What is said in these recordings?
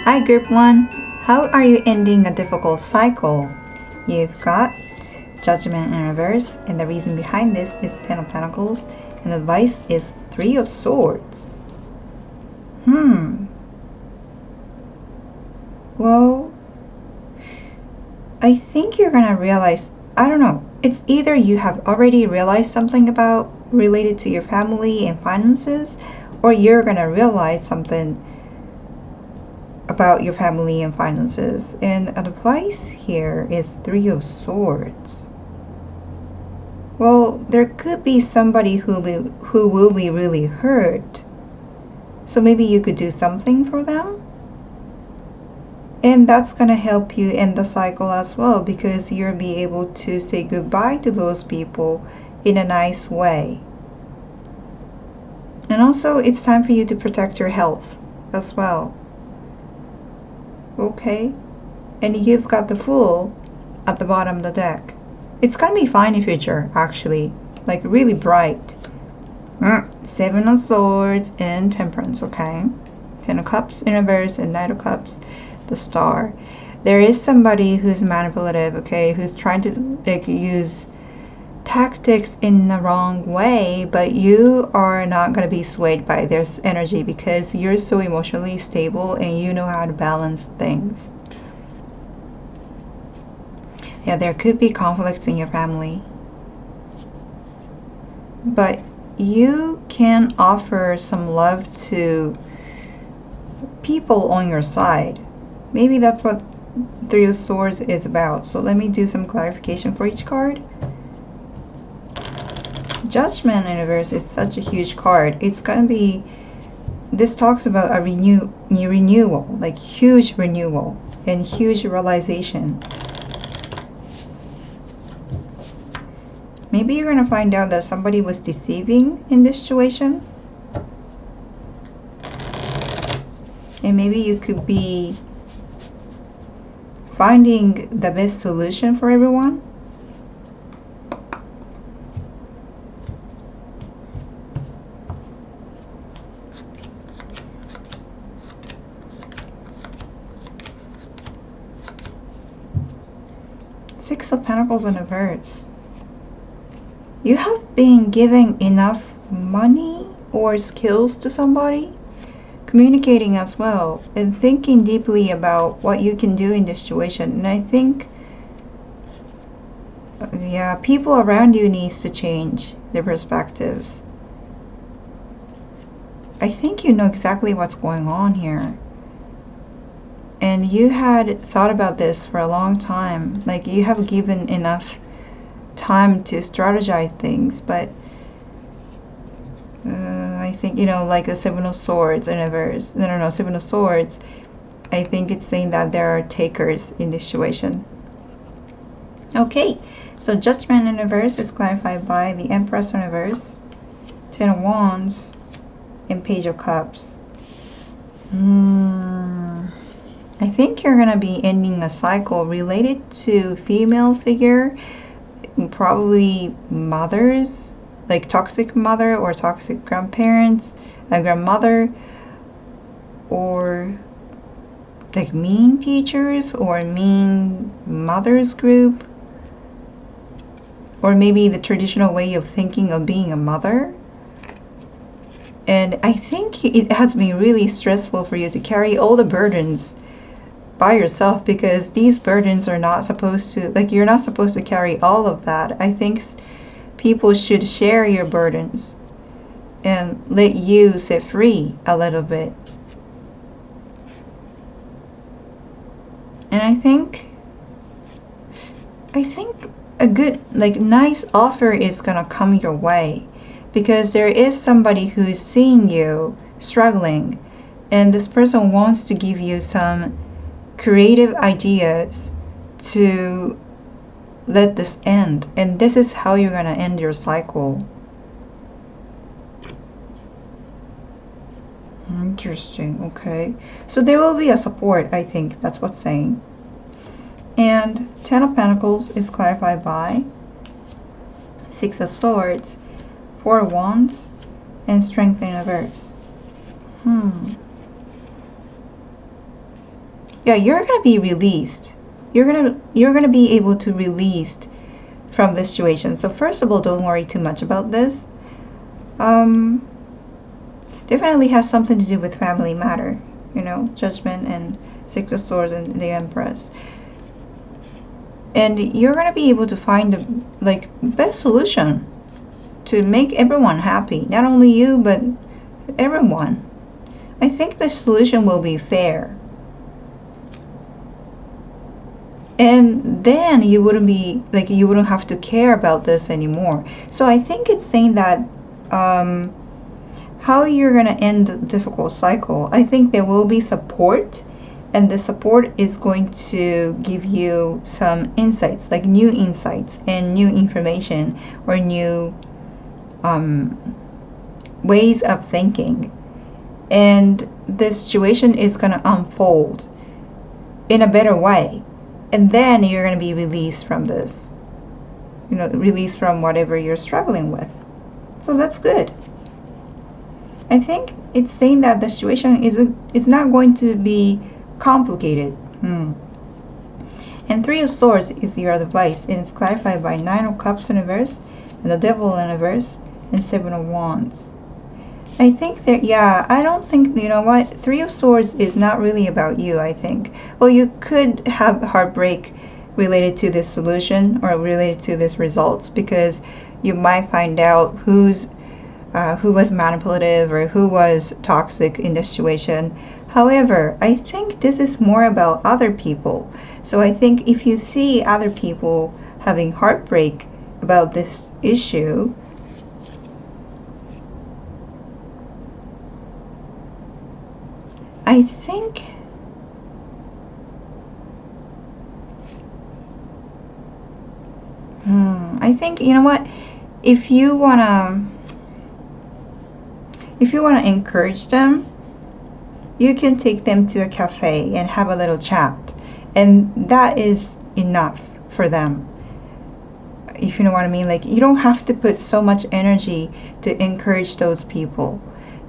Hi Group 1, how are you ending a difficult cycle? You've got Judgment in reverse, and the reason behind this is Ten of Pentacles, and advice is Three of Swords. Well, I think you're gonna realize, I don't know, it's either you have already realized something about related to your family and finances, or you're gonna realize something about your family and finances. And advice here is Three of Swords. Well, there could be somebody who will be really hurt. So maybe you could do something for them. And that's going to help you end the cycle as well, because you'll be able to say goodbye to those people in a nice way. And also, it's time for you to protect your health as well. Okay? And you've got the Fool at the bottom of the deck. It's gonna be fine in future, actually. Like, really bright. Seven of Swords and Temperance, okay? Ten of Cups in reverse and Knight of Cups, the Star. There is somebody who's manipulative, okay? Who's trying to, like, use tactics in the wrong way, but you are not going to be swayed by their energy because you're so emotionally stable and you know how to balance things. Yeah, there could be conflicts in your family, but you can offer some love to people on your side. Maybe that's what Three of Swords is about. So let me do some clarification for each card. Judgment in reverse is such a huge card. It's gonna be, this talks about a renewal, like huge renewal and huge realization. Maybe you're gonna find out that somebody was deceiving in this situation, and maybe you could be finding the best solution for everyone. Six of Pentacles in reverse. You have been giving enough money or skills to somebody, communicating as well, and thinking deeply about what you can do in this situation. And I think, yeah, people around you needs to change their perspectives. I think you know exactly what's going on here. And you had thought about this for a long time. Like, you have given enough time to strategize things, but I think, you know, like the Seven of Swords in reverse. No, Seven of Swords. I think it's saying that there are takers in this situation. Okay, so Judgment in reverse is clarified by the Empress in reverse, Ten of Wands, and Page of Cups. I think you're going to be ending a cycle related to female figure, probably mothers, like toxic mother or toxic grandparents, a grandmother, or like mean teachers or mean mothers group, or maybe the traditional way of thinking of being a mother. And I think it has been really stressful for you to carry all the burdens by yourself, because these burdens are not supposed to, like, you're not supposed to carry all of that. I think people should share your burdens and let you set free a little bit. And I think a good, like, nice offer is gonna come your way, because there is somebody who's seeing you struggling, and this person wants to give you some creative ideas to let this end, and this is how you're gonna end your cycle. Interesting. Okay, so there will be a support, I think that's what's saying. And Ten of Pentacles is clarified by Six of Swords, Four of Wands, and Strength in reverse. Yeah, you're gonna be released. You're gonna be able to release from this situation. So first of all, don't worry too much about this. Definitely has something to do with family matter. Judgment and Six of Swords and the Empress. And you're gonna be able to find the best solution to make everyone happy. Not only you, but everyone. I think the solution will be fair. And then you wouldn't have to care about this anymore. So I think it's saying that how you're going to end the difficult cycle. I think there will be support, and the support is going to give you some insights, like new insights and new information or new ways of thinking. And the situation is going to unfold in a better way. And then you're going to be released from this. Released from whatever you're struggling with. So that's good. I think it's saying that the situation is not going to be complicated. And Three of Swords is your advice, and it's clarified by Nine of Cups in reverse, and the Devil in reverse, and Seven of Wands. I think that, I don't think, Three of Swords is not really about you, I think. Well, you could have heartbreak related to this solution or related to this results, because you might find out who was manipulative or who was toxic in the situation. However, I think this is more about other people. So I think if you see other people having heartbreak about this issue, I think you know what, if you wanna encourage them, you can take them to a cafe and have a little chat, and that is enough for them, if you know what I mean. Like, you don't have to put so much energy to encourage those people,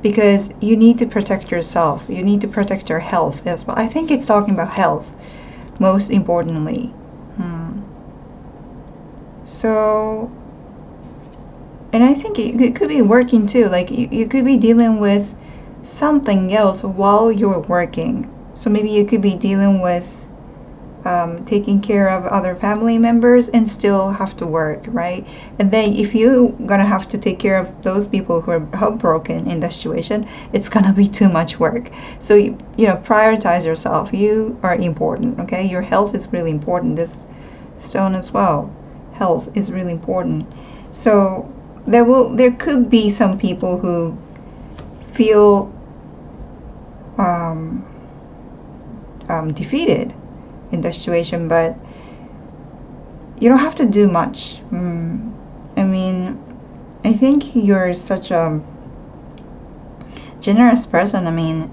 because you need to protect yourself. You need to protect your health as well. I think it's talking about health most importantly. So, and I think it could be working too. Like, you could be dealing with something else while you're working. So maybe you could be dealing with taking care of other family members and still have to work, right? And then if you're gonna have to take care of those people who are heartbroken in that situation, it's gonna be too much work. So prioritize yourself. You are important, okay? Your health is really important. This stone as well, health is really important. So there could be some people who feel defeated in the situation, but you don't have to do much. I mean, I think you're such a generous person. I mean,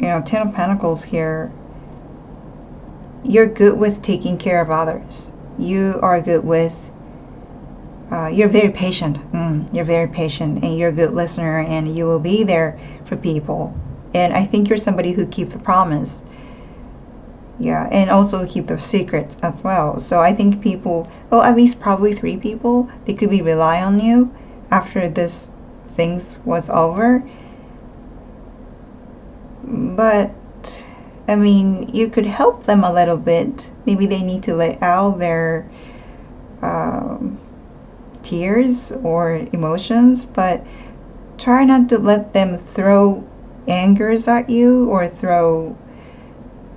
Ten of Pentacles here. You're good with taking care of others. You are good with you're very patient. You're very patient, and you're a good listener, and you will be there for people. And I think you're somebody who keeps the promise. Yeah, and also keep their secrets as well. So I think people, at least probably 3 people, they could be rely on you after this things was over. But I mean, you could help them a little bit. Maybe they need to let out their tears or emotions, but try not to let them throw angers at you or throw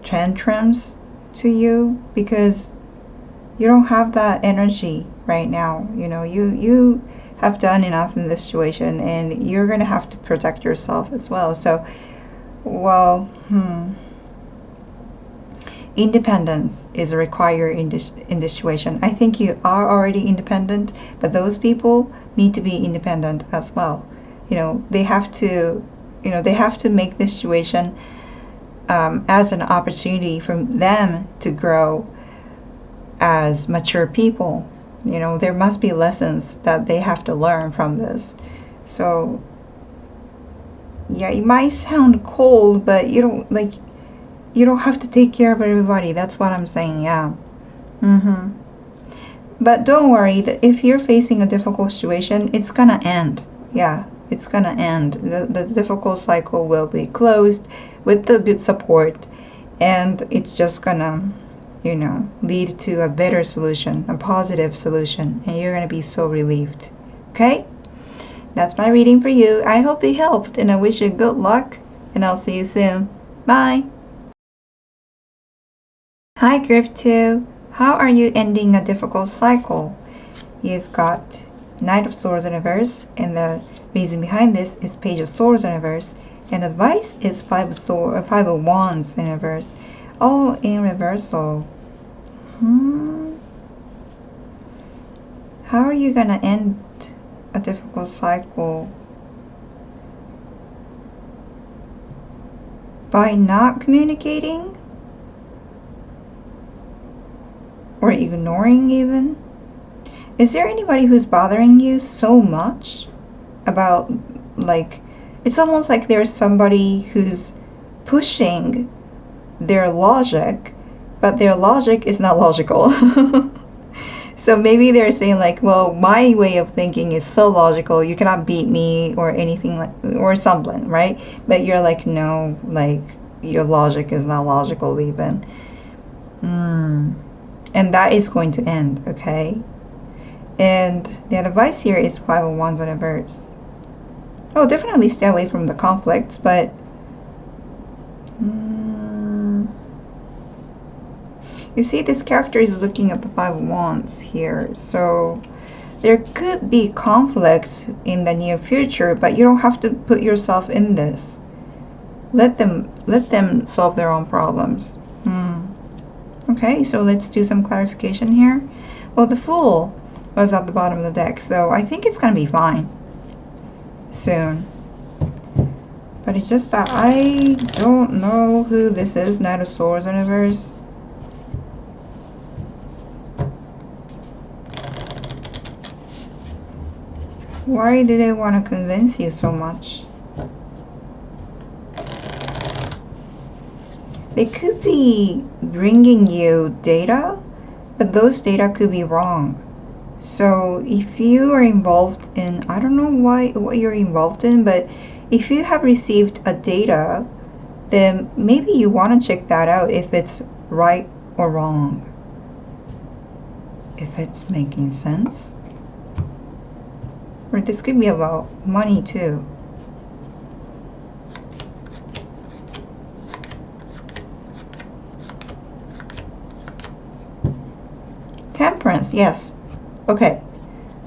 tantrums to you, because you don't have that energy right now. You have done enough in this situation, and you're gonna have to protect yourself as well. So, independence is required in this situation. I think you are already independent, but those people need to be independent as well. They have to make this situation as an opportunity for them to grow as mature people. There must be lessons that they have to learn from this. So Yeah, it might sound cold, but you don't like, you don't have to take care of everybody. That's what I'm saying. Yeah. Mm-hmm. But don't worry, that if you're facing a difficult situation, it's gonna end. Yeah, it's gonna end. The difficult cycle will be closed with the good support, and it's just gonna, you know, lead to a better solution, a positive solution, and you're gonna be so relieved. Okay? That's my reading for you. I hope it helped, and I wish you good luck, and I'll see you soon. Bye! Hi, Griff 2. How are you ending a difficult cycle? You've got Knight of Swords in reverse, and the reason behind this is Page of Swords in reverse, and advice is Five of Wands in reverse. All in reversal. How are you gonna end a difficult cycle? By not communicating? Or ignoring even? Is there anybody who's bothering you so much about, like, it's almost like there's somebody who's pushing their logic, but their logic is not logical. So maybe they're saying like, well, my way of thinking is so logical, you cannot beat me or anything like, or something, right? But you're like, no, like, your logic is not logical even. And that is going to end, okay? And the advice here is Five of Wands in reverse. Oh, definitely stay away from the conflicts, but you see, this character is looking at the Five of Wands here, so there could be conflicts in the near future, but you don't have to put yourself in this. Let them solve their own problems. Okay, so let's do some clarification here. Well, the Fool was at the bottom of the deck, so I think it's gonna be fine soon. But it's just that I don't know who this is. Knight of Swords in reverse. Why do they want to convince you so much? They could be bringing you data, but those data could be wrong. So if you are involved in, I don't know what you're involved in, but if you have received a data, then maybe you want to check that out if it's right or wrong. If it's making sense. Or this could be about money too. Temperance, yes. Okay.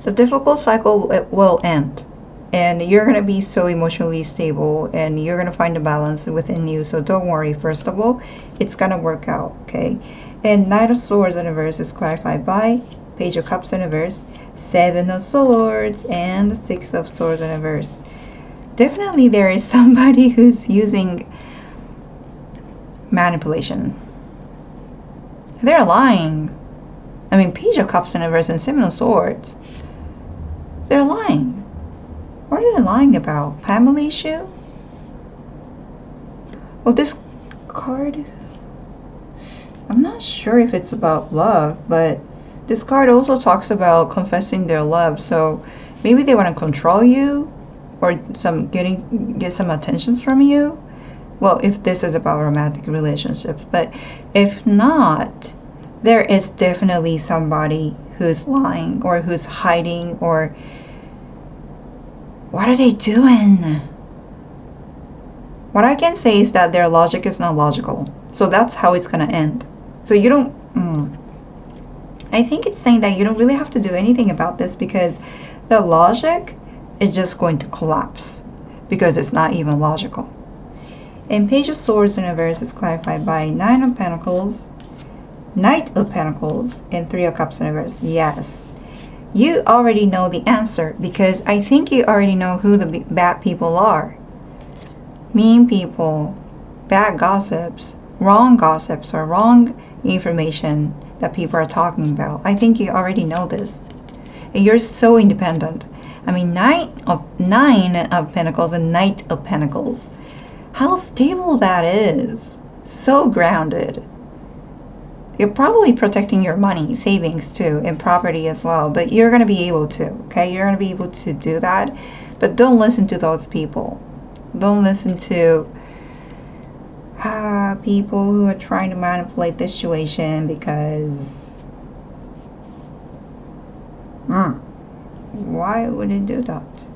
The difficult cycle will end. And you're going to be so emotionally stable. And you're going to find a balance within you. So don't worry. First of all, it's going to work out. Okay. And Knight of Swords in reverse is clarified by Page of Cups in reverse, Seven of Swords, and Six of Swords in reverse. Definitely there is somebody who's using manipulation. They're lying. I mean, Page of Cups in reverse and Seven of Swords. They're lying. What are they lying about? Family issue? Well, this card, I'm not sure if it's about love, but this card also talks about confessing their love. So maybe they want to control you or get some attentions from you. Well, if this is about romantic relationships, but if not, there is definitely somebody who's lying or who's hiding, or what are they doing? What I can say is that their logic is not logical. So that's how it's going to end. So you don't... I think it's saying that you don't really have to do anything about this because the logic is just going to collapse because it's not even logical. And Page of Swords in reverse is clarified by Nine of Pentacles, Knight of Pentacles, and Three of Cups in reverse. Yes. You already know the answer because I think you already know who the bad people are. Mean people, bad gossips, or wrong information that people are talking about. I think you already know this. And you're so independent. I mean, nine of Pentacles and Knight of Pentacles. How stable that is. So grounded. You're probably protecting your money, savings too, and property as well. But you're going to be able to, okay? You're going to be able to do that. But don't listen to those people. Don't listen to people who are trying to manipulate the situation because... why would it do that?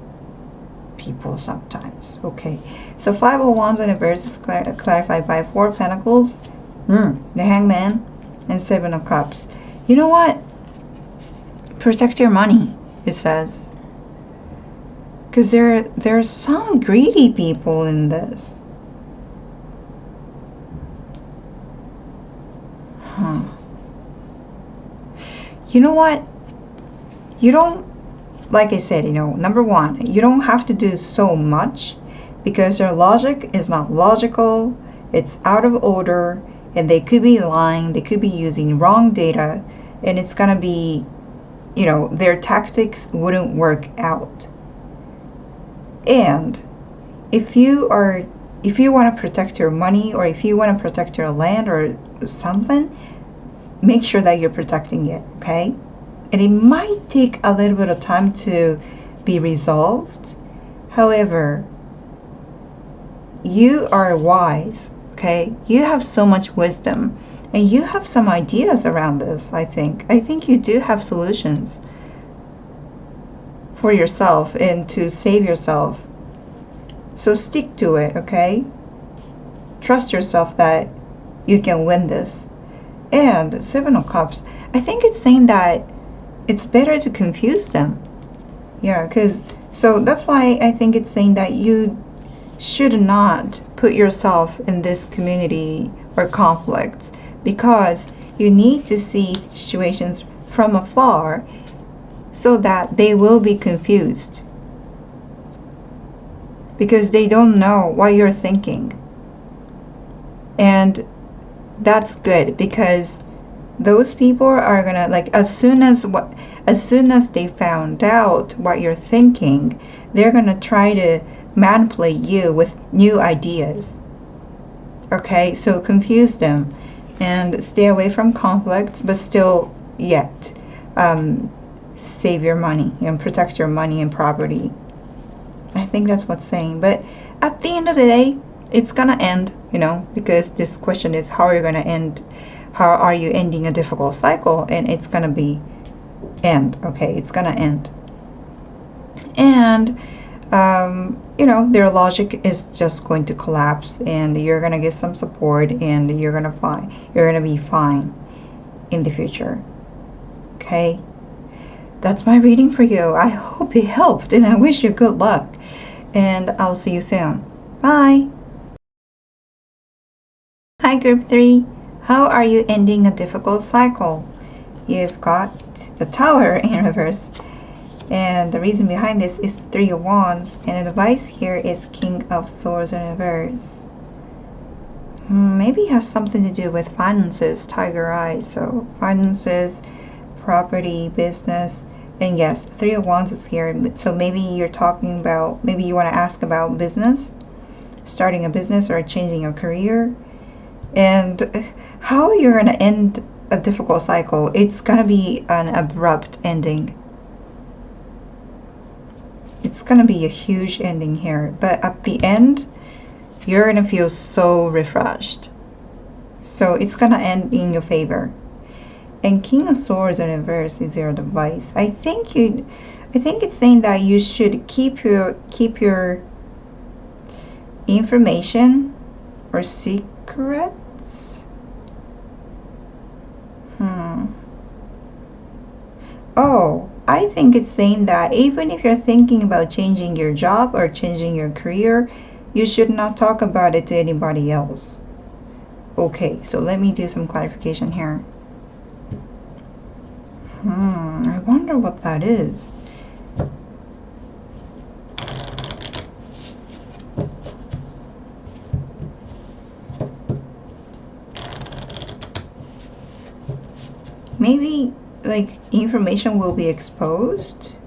People sometimes. Okay. So 5 of Wands in reverse is clarified by 4 of Pentacles. The Hangman. And 7 of Cups. You know what? Protect your money, it says. Because there are some greedy people in this. You know what? You don't, like I said, number one, you don't have to do so much because their logic is not logical. It's out of order. And they could be lying, they could be using wrong data, and it's gonna be, their tactics wouldn't work out. And if you want to protect your money, or if you want to protect your land or something, make sure that you're protecting it, okay? And it might take a little bit of time to be resolved. However, you are wise. Okay, you have so much wisdom and you have some ideas around this. I think you do have solutions for yourself and to save yourself. So stick to it, okay? Trust yourself that you can win this. And 7 of Cups, I think it's saying that it's better to confuse them. Yeah, so that's why I think it's saying that you should not put yourself in this community or conflicts, because you need to see situations from afar so that they will be confused, because they don't know what you're thinking. And that's good, because those people are gonna, like, as soon as they found out what you're thinking, they're gonna try to manipulate you with new ideas. Okay, so confuse them and stay away from conflicts, but still yet save your money and protect your money and property. I think that's what's saying. But at the end of the day, it's gonna end, because this question is how are you ending a difficult cycle, and it's gonna be end. Okay, it's gonna end. And their logic is just going to collapse, and you're gonna get some support, and you're gonna be fine in the future. Okay, that's my reading for you. I hope it helped, and I wish you good luck, and I'll see you soon. Bye. Hi, group 3. How are you ending a difficult cycle? You've got the Tower in reverse. And the reason behind this is 3 of Wands. And the advice here is King of Swords in reverse. Maybe it has something to do with finances, Tiger Eyes. So finances, property, business. And yes, 3 of Wands is here. So maybe you're talking about, maybe you want to ask about business. Starting a business or changing your career. And how you're going to end a difficult cycle. It's going to be an abrupt ending. It's going to be a huge ending here, but at the end, you're going to feel so refreshed. So it's going to end in your favor. And King of Swords in reverse is your advice. I think it's saying that you should keep your information or secrets. Oh, I think it's saying that even if you're thinking about changing your job or changing your career, you should not talk about it to anybody else. Okay, so let me do some clarification here. I wonder what that is. Maybe like information will be exposed.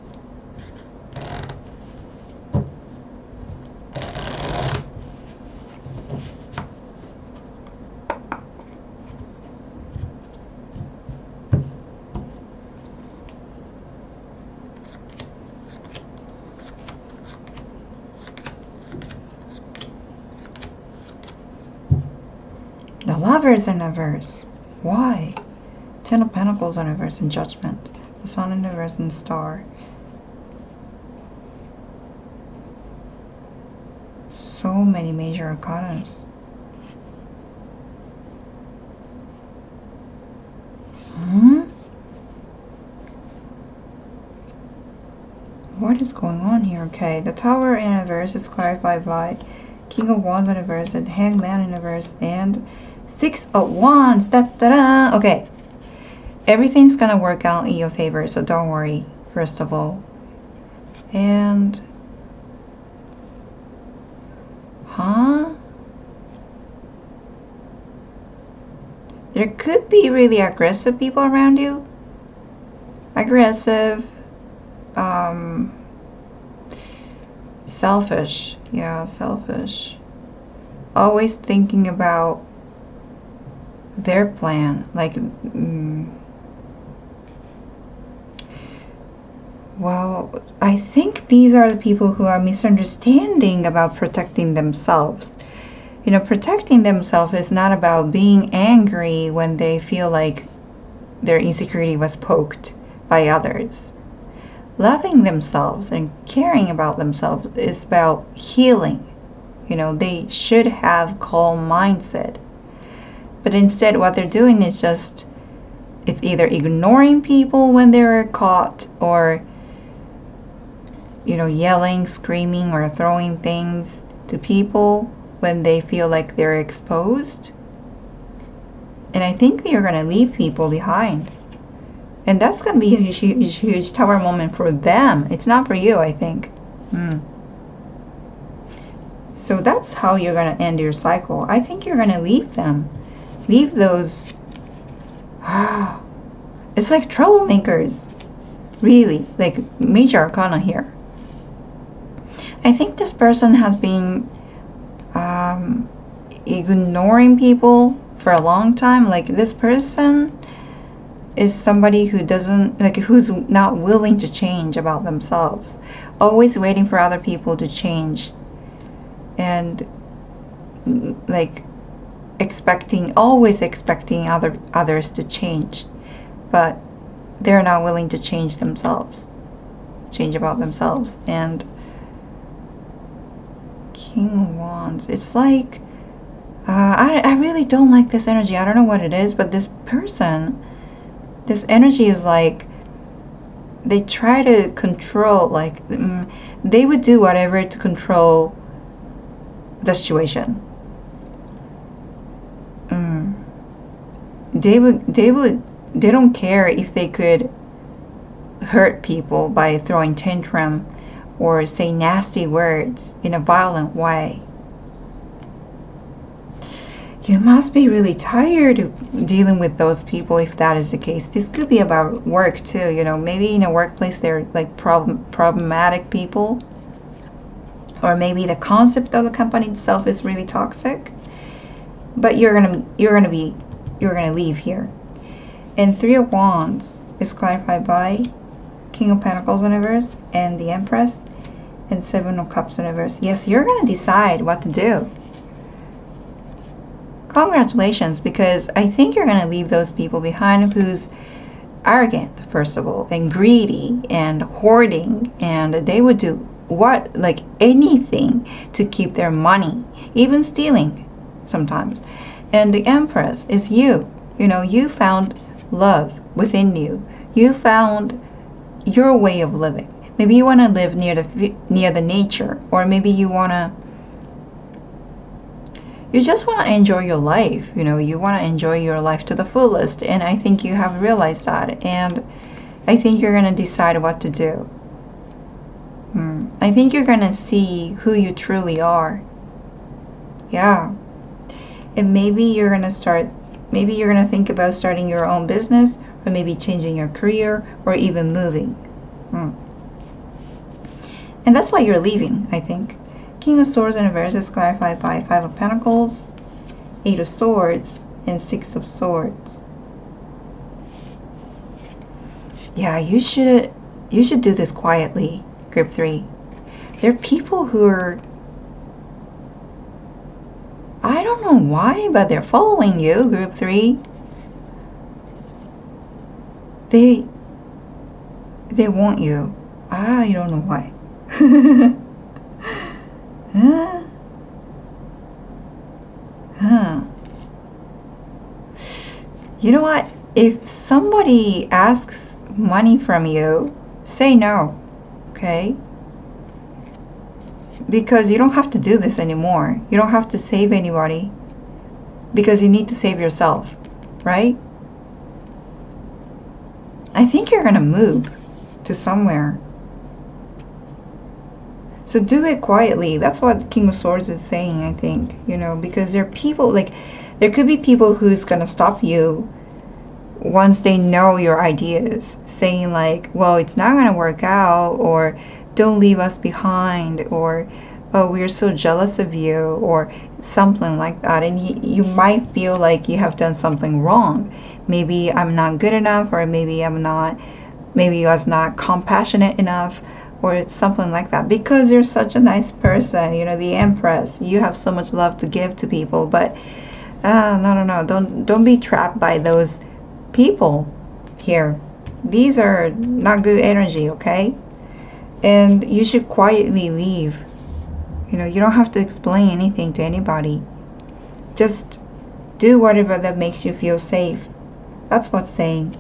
Lovers in reverse. Why? Ten of Pentacles in reverse and Judgment. The Sun in reverse and Star. So many major arcanas. What is going on here? Okay, the Tower in reverse is clarified by King of Wands in reverse and Hangman in reverse and Six of Wands. Da-da-da! Okay, everything's gonna work out in your favor, so don't worry, first of all. And... huh? There could be really aggressive people around you. Aggressive. Selfish. Yeah, selfish. Always thinking about their plan. Like, well, I think these are the people who are misunderstanding about protecting themselves. You know, protecting themselves is not about being angry when they feel like their insecurity was poked by others. Loving themselves and caring about themselves is about healing. You know, they should have calm mindset. But instead what they're doing is just, it's either ignoring people when they're caught, or, you know, yelling, screaming, or throwing things to people when they feel like they're exposed. And I think you're going to leave people behind. And that's going to be a huge Tower moment for them. It's not for you, I think. So that's how you're going to end your cycle. I think you're going to leave them. Leave those... it's like troublemakers. Really. Like major arcana here. I think this person has been ignoring people for a long time. Like this person is somebody who doesn't, like, who's not willing to change about themselves, always waiting for other people to change, and like always expecting others to change, but they're not willing to change themselves, change about themselves. And King of Wands, it's like I really don't like this energy. I don't know what it is, but this person, this energy is like they try to control, like they would do whatever to control the situation. They don't care if they could hurt people by throwing tantrum or say nasty words in a violent way. You must be really tired of dealing with those people if that is the case. This could be about work too, you know. Maybe in a workplace they're like problematic people. Or maybe the concept of the company itself is really toxic. But you're gonna leave here. And Three of Wands is clarified by King of Pentacles in reverse and the Empress and Seven of Cups in reverse. Yes, you're gonna decide what to do. Congratulations, because I think you're going to leave those people behind who's arrogant, first of all, and greedy and hoarding, and they would do anything to keep their money, even stealing sometimes. And the Empress is you. You know, you found love within you. You found your way of living. Maybe you want to live near the nature, or maybe you just want to enjoy your life. You know, you want to enjoy your life to the fullest, and I think you have realized that, and I think you're going to decide what to do. I think you're going to see who you truly are. Yeah. And maybe you're going to think about starting your own business, or maybe changing your career, or even moving. And that's why you're leaving, I think. King of Swords in reverse is clarified by Five of Pentacles, Eight of Swords, and Six of Swords. Yeah, you should do this quietly, Group 3. There are people who are, I don't know why, but they're following you, group 3. They want you. I don't know why. You know what? If somebody asks money from you, say no, okay? Because you don't have to do this anymore. You don't have to save anybody because you need to save yourself, right? I think you're gonna move to somewhere. So do it quietly. That's what King of Swords is saying, I think. You know, because there are people, like, there could be people who's gonna stop you once they know your ideas, saying like, well, it's not gonna work out, or don't leave us behind, or oh, we're so jealous of you, or something like that. And you might feel like you have done something wrong. Maybe I'm not good enough, or maybe I was not compassionate enough, or something like that, because you're such a nice person. You know, the Empress, you have so much love to give to people. But no, don't be trapped by those people here. These are not good energy, okay? And you should quietly leave. You know, you don't have to explain anything to anybody. Just do whatever that makes you feel safe. That's what's saying.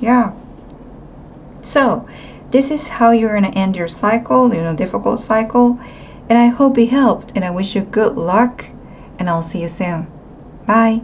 Yeah. So this is how you're going to end your cycle, you know, difficult cycle. And I hope it helped, and I wish you good luck, and I'll see you soon. Bye.